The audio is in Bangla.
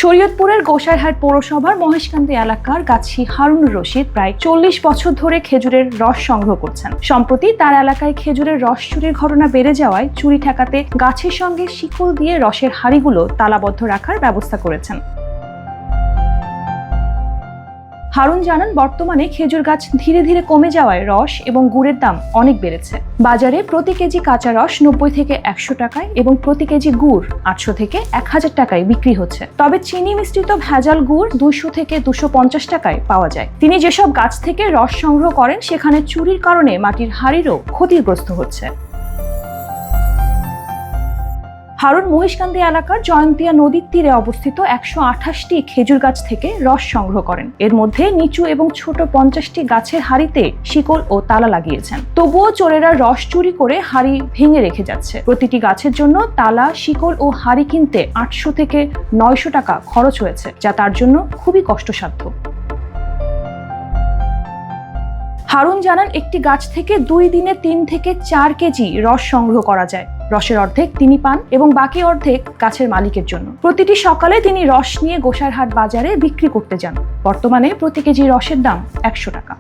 শরীয়তপুরের গোসাইরহাট পৌরসভার মহেশকান্দি এলাকার গাছি হারুনুর রশিদ প্রায় 40 বছর ধরে খেজুরের রস সংগ্রহ করছেন। সম্প্রতি তার এলাকায় খেজুরের রস চুরির ঘটনা বেড়ে যাওয়ায় চুরি ঠেকাতে গাছের সঙ্গে শিকল দিয়ে রসের হাঁড়িগুলো তালাবদ্ধ রাখার ব্যবস্থা করেছেন। হারুন জানান, বর্তমানে খেজুর গাছ ধীরে ধীরে কমে যাওয়ায় রস এবং গুড়ের দাম অনেক বেড়েছে। বাজারে প্রতি কেজি কাঁচা রস 90 থেকে 100 টাকায় এবং প্রতি কেজি গুড় 800 থেকে 1000 টাকায় বিক্রি হচ্ছে। তবে চিনি মিশ্রিত ভেজাল গুড় 200 থেকে 250 টাকায় পাওয়া যায়। তিনি যেসব গাছ থেকে রস সংগ্রহ করেন সেখানে চুরির কারণে মাটির হাঁড়িরও ক্ষতিগ্রস্ত হচ্ছে। হারুন মহেশকান্দি এলাকার জয়ন্তিয়া নদীর তীরে অবস্থিত 128টি খেজুর গাছ থেকে রস সংগ্রহ করেন। এর মধ্যে নিচু এবং ছোট 50টি গাছের হাঁড়িতে শিকল ও তালা লাগিয়েছেন। তবুও চোরেরা রস চুরি করে হাঁড়ি ভেঙে রেখে যাচ্ছে। প্রতিটি গাছের জন্য তালা, শিকল ও হাঁড়ি কিনতে 800 থেকে 900 টাকা খরচ হয়েছে, যা তার জন্য খুবই কষ্টসাধ্য। হারুন জানান, একটি গাছ থেকে 2 দিনে 3 থেকে 4 কেজি রস সংগ্রহ করা যায়। রসের অর্ধেক তিনি পান এবং বাকি অর্ধেক গাছের মালিকের জন্য। প্রতিটি সকালে তিনি রস নিয়ে গোসাইরহাট বাজারে বিক্রি করতে যান। বর্তমানে প্রতি কেজি রসের দাম 100 টাকা।